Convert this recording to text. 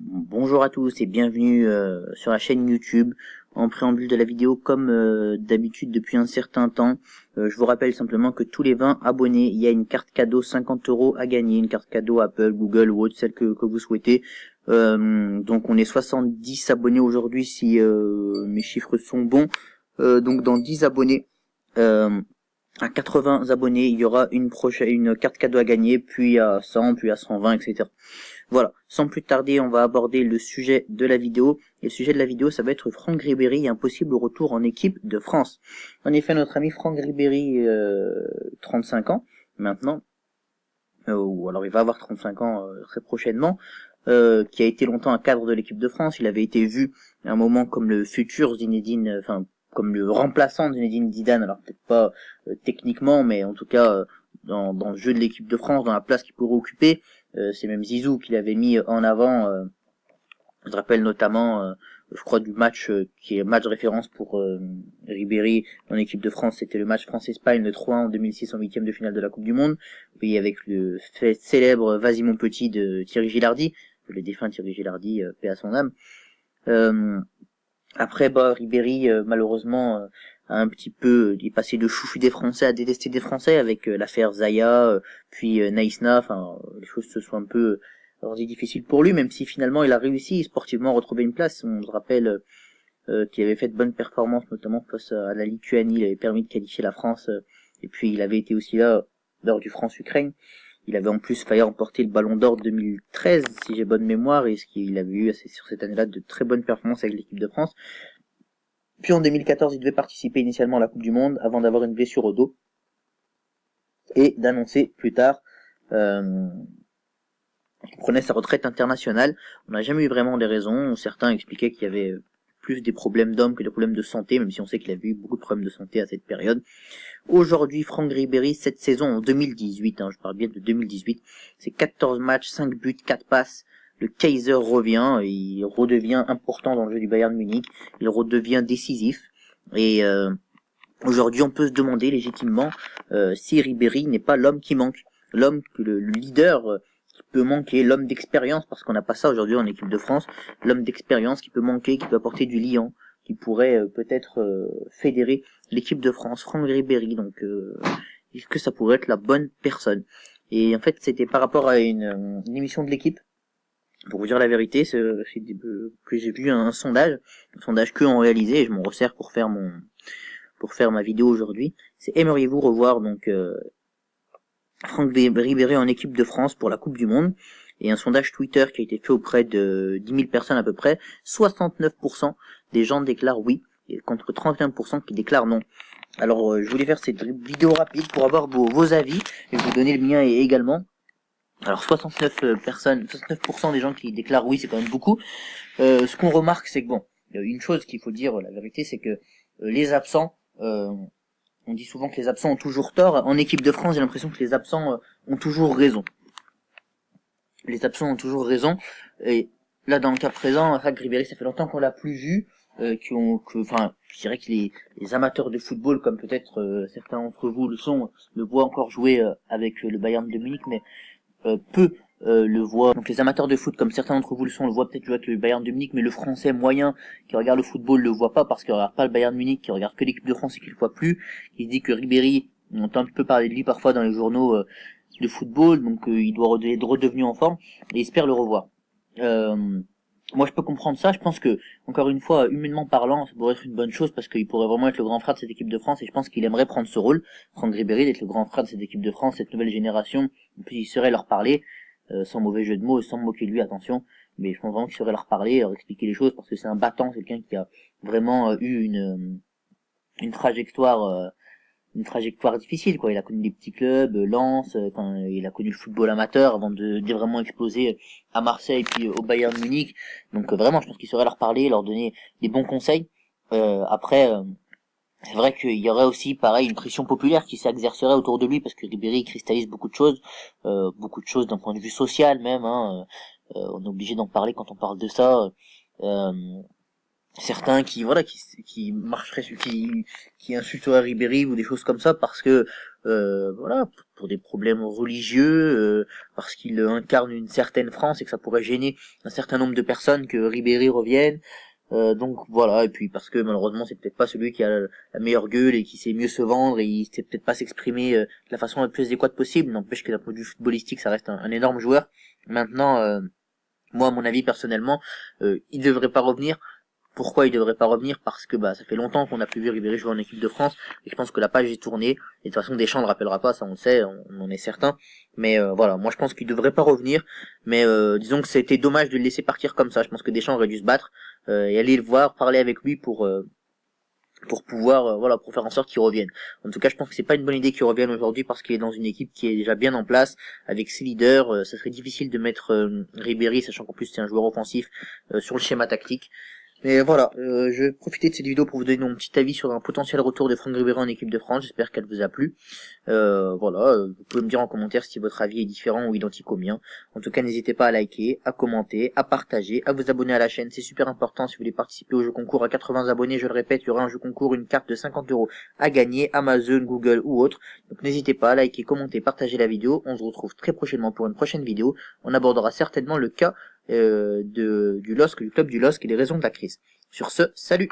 Bonjour à tous et bienvenue sur la chaîne YouTube. En préambule de la vidéo, comme d'habitude depuis un certain temps, je vous rappelle simplement que tous les 20 abonnés, il y a une carte cadeau 50 € à gagner, une carte cadeau Apple, Google ou autre, celle que vous souhaitez. Donc on est 70 abonnés aujourd'hui si mes chiffres sont bons. Donc dans 10 abonnés, à 80 abonnés, il y aura une carte cadeau à gagner, puis à 100, puis à 120, etc. Voilà, sans plus tarder, on va aborder le sujet de la vidéo. Et le sujet de la vidéo, ça va être Franck Ribéry et un possible retour en équipe de France. En effet, notre ami Franck Ribéry, 35 ans maintenant, ou alors il va avoir 35 ans très prochainement, qui a été longtemps un cadre de l'équipe de France. Il avait été vu à un moment comme le futur Zinedine, enfin comme le remplaçant de Zinedine Zidane, alors peut-être pas techniquement, mais en tout cas dans le jeu de l'équipe de France, dans la place qu'il pourrait occuper. C'est même Zizou qui l'avait mis en avant. Je rappelle notamment, je crois du match qui est match de référence pour Ribéry dans l'équipe de France, c'était le match France-Espagne, le 3-1 en 2006 en huitième de finale de la Coupe du Monde, puis avec le fait célèbre Vas-y mon petit de Thierry Gilardi, le défunt Thierry Gilardi, paix à son âme. Après, Ribéry, malheureusement, a un petit peu, il est passé de chouchou des Français à détester des Français avec l'affaire Zaya, puis Naïsna, enfin, les choses se sont un peu rendues difficiles pour lui, même si finalement il a réussi sportivement à retrouver une place. On se rappelle qu'il avait fait de bonnes performances, notamment face à la Lituanie, il avait permis de qualifier la France, et puis il avait été aussi là lors du France-Ukraine. Il avait en plus failli remporter le Ballon d'Or 2013, si j'ai bonne mémoire, et ce qu'il avait eu sur cette année-là de très bonnes performances avec l'équipe de France. Puis en 2014, il devait participer initialement à la Coupe du Monde avant d'avoir une blessure au dos et d'annoncer plus tard qu'il prenait sa retraite internationale. On n'a jamais eu vraiment des raisons. Certains expliquaient qu'il y avait plus des problèmes d'hommes que des problèmes de santé, même si on sait qu'il avait eu beaucoup de problèmes de santé à cette période. Aujourd'hui, Franck Ribéry, cette saison en 2018, je parle bien de 2018, c'est 14 matchs, 5 buts, 4 passes. Le Kaiser revient, il redevient important dans le jeu du Bayern Munich, il redevient décisif. Et aujourd'hui, on peut se demander légitimement si Ribéry n'est pas l'homme qui manque, l'homme, le leader qui peut manquer, l'homme d'expérience, parce qu'on n'a pas ça aujourd'hui en équipe de France, l'homme d'expérience qui peut manquer, qui peut apporter du liant, qui pourrait peut-être fédérer l'équipe de France, Franck Ribéry. Donc, est-ce que ça pourrait être la bonne personne? Et en fait, c'était par rapport à une émission de l'équipe. Pour vous dire la vérité, que j'ai vu un sondage que ont réalisé, et je m'en resserre pour faire ma vidéo aujourd'hui. C'est aimeriez-vous revoir donc Franck Ribéry en équipe de France pour la Coupe du Monde? Et un sondage Twitter qui a été fait auprès de 10 000 personnes à peu près, 69% des gens déclarent oui, et contre 31% qui déclarent non. Alors je voulais faire cette vidéo rapide pour avoir vos avis, et vous donner le mien également. Alors 69% des gens qui déclarent oui, c'est quand même beaucoup. Ce qu'on remarque, c'est que bon, une chose qu'il faut dire, la vérité, c'est que les absents, on dit souvent que les absents ont toujours tort. En équipe de France, j'ai l'impression que les absents ont toujours raison. Les absents ont toujours raison. Et là, dans le cas présent, Franck Ribéry, ça fait longtemps qu'on l'a plus vu. Je dirais que les amateurs de football, comme peut-être certains d'entre vous le voient encore jouer avec le Bayern de Munich, mais peu le voient. Donc les amateurs de foot, comme certains d'entre vous le voient peut-être jouer avec le Bayern de Munich, mais le français moyen qui regarde le football le voit pas parce qu'il regarde pas le Bayern de Munich, qui regarde que l'équipe de France et qu'il le voit plus. Il dit que Ribéry, on entend un petit peu parler de lui parfois dans les journaux de football, donc il doit être redevenu en forme et espère le revoir. Moi je peux comprendre ça, je pense que, encore une fois, humainement parlant, ça pourrait être une bonne chose parce qu'il pourrait vraiment être le grand frère de cette équipe de France et je pense qu'il aimerait prendre ce rôle, Franck Ribéry, d'être le grand frère de cette équipe de France, cette nouvelle génération, et puis il saurait leur parler, sans mauvais jeu de mots, sans me moquer de lui, attention, mais je pense vraiment qu'il saurait leur parler, leur expliquer les choses parce que c'est un battant, c'est quelqu'un qui a vraiment eu une trajectoire difficile, quoi. Il a connu des petits clubs, Lens, il a connu le football amateur avant de vraiment exploser à Marseille puis au Bayern Munich. Donc vraiment, je pense qu'il saurait leur parler, leur donner des bons conseils. Après, c'est vrai qu'il y aurait aussi, pareil, une pression populaire qui s'exercerait autour de lui parce que Ribéry cristallise beaucoup de choses d'un point de vue social même. On est obligé d'en parler quand on parle de ça. Certains qui marcheraient qui insulteraient Ribéry ou des choses comme ça parce que voilà, pour des problèmes religieux, parce qu'il incarne une certaine France et que ça pourrait gêner un certain nombre de personnes que Ribéry revienne. Donc voilà, et puis parce que malheureusement c'est peut-être pas celui qui a la meilleure gueule et qui sait mieux se vendre et il sait peut-être pas s'exprimer de la façon la plus adéquate possible. N'empêche que d'un point de vue footballistique ça reste un énorme joueur. Maintenant, moi à mon avis personnellement, il devrait pas revenir. Pourquoi il devrait pas revenir? Parce que bah ça fait longtemps qu'on a plus vu Ribéry jouer en équipe de France et je pense que la page est tournée. Et de toute façon Deschamps ne rappellera pas, ça on le sait, on en est certain. Mais voilà, moi je pense qu'il devrait pas revenir. Mais disons que c'était dommage de le laisser partir comme ça. Je pense que Deschamps aurait dû se battre et aller le voir, parler avec lui pour pouvoir voilà, pour faire en sorte qu'il revienne. En tout cas, je pense que c'est pas une bonne idée qu'il revienne aujourd'hui parce qu'il est dans une équipe qui est déjà bien en place avec ses leaders. Ça serait difficile de mettre Ribéry, sachant qu'en plus c'est un joueur offensif sur le schéma tactique. Mais voilà, je vais profiter de cette vidéo pour vous donner mon petit avis sur un potentiel retour de Franck Ribéry en équipe de France. J'espère qu'elle vous a plu. Voilà, vous pouvez me dire en commentaire si votre avis est différent ou identique au mien. En tout cas, n'hésitez pas à liker, à commenter, à partager, à vous abonner à la chaîne. C'est super important si vous voulez participer au jeu concours à 80 abonnés. Je le répète, il y aura un jeu concours, une carte de 50 € à gagner, Amazon, Google ou autre. Donc n'hésitez pas à liker, commenter, partager la vidéo. On se retrouve très prochainement pour une prochaine vidéo. On abordera certainement le cas du LOSC, du club du LOSC et les raisons de la crise. Sur ce, salut!